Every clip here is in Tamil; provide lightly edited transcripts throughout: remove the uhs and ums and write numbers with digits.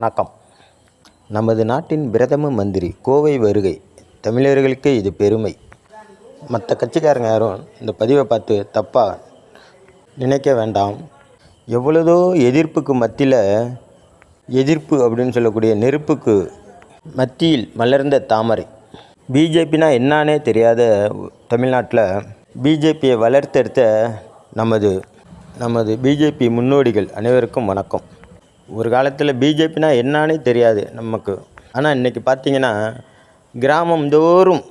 வணக்கம். நமது நாட்டின் பிரதம மந்திரி கோவை வருகை தமிழர்களுக்கு இது பெருமை. மற்ற கட்சிக்காரங்க யாரும் இந்த பதிவை பார்த்து தப்பாக நினைக்க வேண்டாம். எவ்வளதோ எதிர்ப்புக்கு மத்தியில் எதிர்ப்பு அப்படின்னு சொல்லக்கூடிய நெருப்புக்கு மத்தியில் மலர்ந்த தாமரை. பிஜேபினா என்னானே தெரியாத தமிழ்நாட்டில் பிஜேபியை வளர்த்தெடுத்த நமது பிஜேபி முன்னோடிகள் அனைவருக்கும் வணக்கம். ஒரு காலத்தில் பிஜேபினா என்னானே தெரியாது நமக்கு. ஆனால் இன்றைக்கி பார்த்திங்கன்னா கிராமந்தோறும்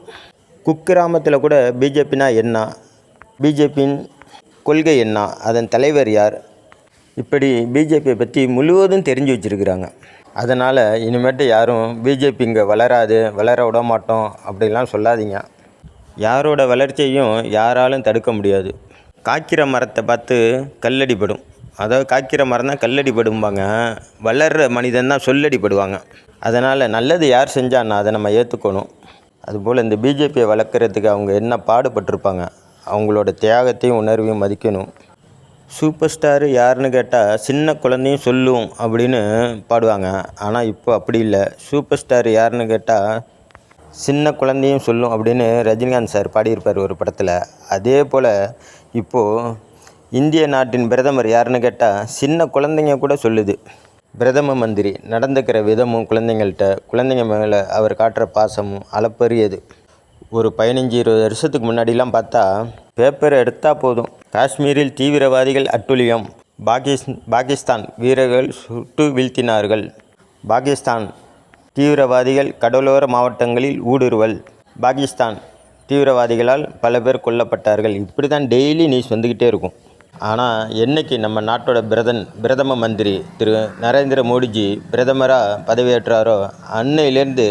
குக்கிராமத்தில் கூட பிஜேபினா என்ன, பிஜேபியின் கொள்கை என்ன, அதன் தலைவர் யார், இப்படி பிஜேபியை பற்றி முழுவதும் தெரிஞ்சு வச்சுருக்கிறாங்க. அதனால் இனிமேட்டு யாரும் பிஜேபி இங்கே வளர விட மாட்டோம் அப்படிலாம் சொல்லாதீங்க. யாரோட வளர்ச்சியையும் யாராலும் தடுக்க முடியாது. காய்க்கிற மரத்தை பார்த்து கல்லடிப்படும். அதாவது காய்க்கிற மரம் தான் கல்லடிப்படும்பாங்க, வளர்கிற மனிதன் தான் சொல்லடிப்படுவாங்க. அதனால் நல்லது யார் செஞ்சான்னா அதை நம்ம ஏற்றுக்கணும். அதுபோல் இந்த பிஜேபியை வளர்க்குறதுக்கு அவங்க என்ன பாடுபட்டிருப்பாங்க, அவங்களோட தியாகத்தையும் உணர்வையும் மதிக்கணும். சூப்பர் ஸ்டாரு யாருன்னு கேட்டால் சின்ன குழந்தையும் சொல்லும் அப்படின்னு பாடுவாங்க. ஆனால் இப்போ அப்படி இல்லை. சூப்பர் ஸ்டார் யாருன்னு கேட்டால் சின்ன குழந்தையும் சொல்லும் அப்படின்னு ரஜினிகாந்த் சார் பாடியிருப்பார் ஒரு படத்தில். அதே போல் இப்போது இந்திய நாட்டின் பிரதமர் யாருன்னு கேட்டால் சின்ன குழந்தைங்க கூட சொல்லுது. பிரதம மந்திரி நடந்துக்கிற விதமும் குழந்தைங்க மேலே அவர் காட்டுற பாசமும் அளப்பரியது. ஒரு 15-20 வருஷத்துக்கு முன்னாடிலாம் பார்த்தா பேப்பரை எடுத்தால் போதும், காஷ்மீரில் தீவிரவாதிகள் அட்டுழியம், பாகிஸ்தான் வீரர்கள் சுட்டு வீழ்த்தினார்கள், பாகிஸ்தான் தீவிரவாதிகள் கடலோர மாவட்டங்களில் ஊடுருவல், பாகிஸ்தான் தீவிரவாதிகளால் பல பேர் கொல்லப்பட்டார்கள். இப்படி தான் டெய்லி நியூஸ் வந்துக்கிட்டே இருக்கும். ஆனால் என்றைக்கு நம்ம நாட்டோட பிரதம மந்திரி திரு நரேந்திர மோடிஜி பிரதமராக பதவியேற்றாரோ அன்னையிலேருந்து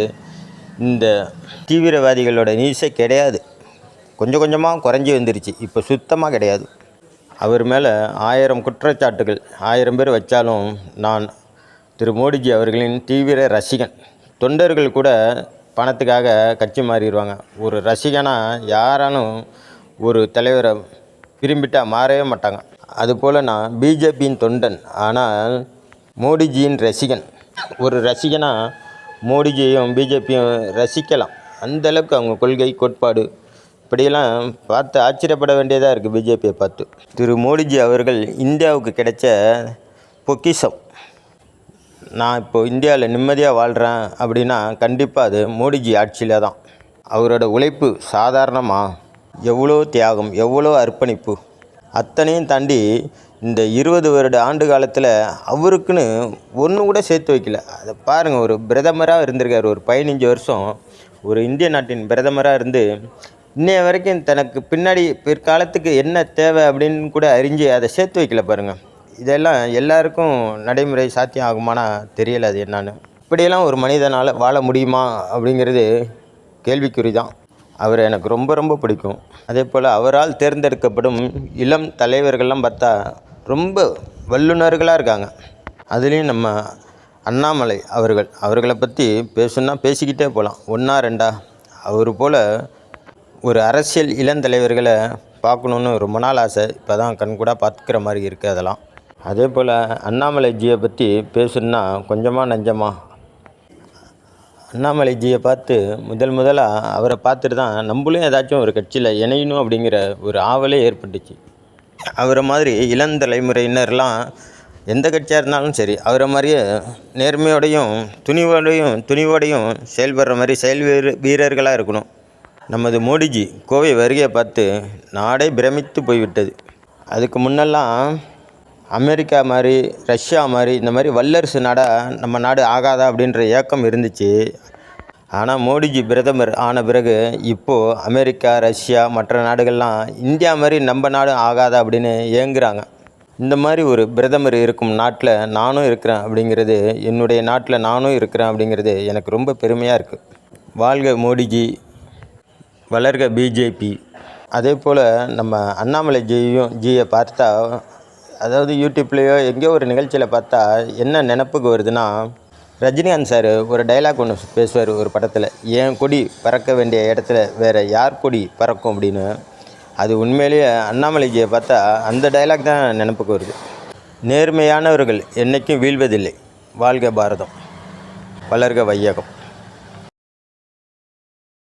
இந்த தீவிரவாதிகளோட நியூஸே கிடையாது. கொஞ்சம் கொஞ்சமாக குறைஞ்சி வந்துருச்சு. இப்போ சுத்தமாக கிடையாது. அவர் மேலே 1000 குற்றச்சாட்டுகள் 1000 பேர் வச்சாலும் நான் திரு மோடிஜி அவர்களின் தீவிர ரசிகன். தொண்டர்கள் கூட பணத்துக்காக கட்சி மாறிடுவாங்க. ஒரு ரசிகனாக யாராலும் ஒரு தலைவரை விரும்பிட்டால் மாறவே மாட்டாங்க. அதுபோல் நான் பிஜேபியின் தொண்டன், ஆனால் மோடிஜியின் ரசிகன். ஒரு ரசிகனாக மோடிஜியும் பிஜேபியும் ரசிக்கலாம். அந்தளவுக்கு அவங்க கொள்கை கோட்பாடு இப்படியெல்லாம் பார்த்து ஆச்சரியப்பட வேண்டியதாக இருக்குது பிஜேபியை பார்த்து. திரு மோடிஜி அவர்கள் இந்தியாவுக்கு கிடைச்ச பொக்கிஷம். நான் இப்போது இந்தியாவில் நிம்மதியாக வாழ்கிறேன் அப்படின்னா கண்டிப்பாக அது மோடிஜி ஆட்சியில் தான். அவரோட உழைப்பு சாதாரணமாக எவ்வளோ தியாகம், எவ்வளோ அர்ப்பணிப்பு, அத்தனையும் தாண்டி இந்த 20 வருட ஆண்டு காலத்தில் அவருக்குன்னு ஒன்று கூட சேர்த்து வைக்கல. அதை பாருங்கள், ஒரு பிரதமராக இருந்திருக்கார். ஒரு 15 வருஷம் ஒரு இந்திய நாட்டின் பிரதமராக இருந்து இன்னைய வரைக்கும் தனக்கு பிற்காலத்துக்கு என்ன தேவை அப்படின்னு கூட அறிஞ்சு அதை சேர்த்து வைக்கல பாருங்கள். இதெல்லாம் எல்லாருக்கும் நடைமுறை சாத்தியம் ஆகுமானா தெரியலை அது என்னான்னு. இப்படியெல்லாம் ஒரு மனிதனால் வாழ முடியுமா அப்படிங்கிறது கேள்விக்குறி தான். அவரை எனக்கு ரொம்ப ரொம்ப பிடிக்கும். அதே போல் அவரால் தேர்ந்தெடுக்கப்படும் இளம் தலைவர்கள்லாம் பார்த்தா ரொம்ப வல்லுநர்களாக இருக்காங்க. அதுலேயும் நம்ம அண்ணாமலை அவர்களை பற்றி பேசணுன்னா பேசிக்கிட்டே போகலாம், 1-2. அவர் போல் ஒரு அரசியல் இளந்தலைவர்களை பார்க்கணுன்னு ரொம்ப நாள் ஆசை. இப்போ தான் கண்கூடாக பார்த்துக்கிற மாதிரி இருக்குது அதெல்லாம். அதே போல் அண்ணாமலைஜியை பற்றி பேசணுன்னா கொஞ்சமாக நஞ்சமாக அண்ணாமலைஜியை பார்த்து முதலாக அவரை பார்த்துட்டு தான் நம்மளும் ஏதாச்சும் ஒரு கட்சியில் இணையணும் அப்படிங்கிற ஒரு ஆவலே ஏற்பட்டுச்சு. அவரை மாதிரி இளந்தலைமுறையினர்லாம் எந்த கட்சியாக இருந்தாலும் சரி அவரை மாதிரியே நேர்மையோடையும் துணிவோடையும் செயல்படுற மாதிரி வீரர்களாக இருக்கணும். நமது மோடிஜி கோவை வருகையை பார்த்து நாடே பிரமித்து போய்விட்டது. அதுக்கு முன்னெல்லாம் அமெரிக்கா மாதிரி ரஷ்யா மாதிரி இந்த மாதிரி வல்லரசு நாடாக நம்ம நாடு ஆகாதா அப்படின்ற ஏக்கம் இருந்துச்சு. ஆனால் மோடிஜி பிரதமர் ஆன பிறகு இப்போது அமெரிக்கா, ரஷ்யா, மற்ற நாடுகள்லாம் இந்தியா மாதிரி நம்ம நாடு ஆகாதா அப்படின்னு ஏங்குறாங்க. இந்த மாதிரி ஒரு பிரதமர் இருக்கும் நாட்டில் நானும் இருக்கிறேன் அப்படிங்கிறது, என்னுடைய நாட்டில் நானும் இருக்கிறேன் அப்படிங்கிறது எனக்கு ரொம்ப பெருமையாக இருக்குது. வாழ்க மோடிஜி, வளர்க பிஜேபி. அதே போல் நம்ம அண்ணாமலை ஜியை பார்த்தா, அதாவது யூடியூப்லேயோ எங்கேயோ ஒரு நிகழ்ச்சியில் பார்த்தா என்ன நினப்புக்கு வருதுன்னா, ரஜினிகாந்த் சார் ஒரு டைலாக் ஒன்று பேசுவார் ஒரு படத்தில், என் கொடி பறக்க வேண்டிய இடத்துல வேறு யார் கொடி பறக்கும் அப்படின்னு. அது உண்மையிலேயே அண்ணாமலைஜியை பார்த்தா அந்த டைலாக் தான் நினப்புக்கு வருது. நேர்மையானவர்கள் என்றைக்கும் வீழ்வதில்லை. வாழ்க பாரதம். வளர்க வையகம்.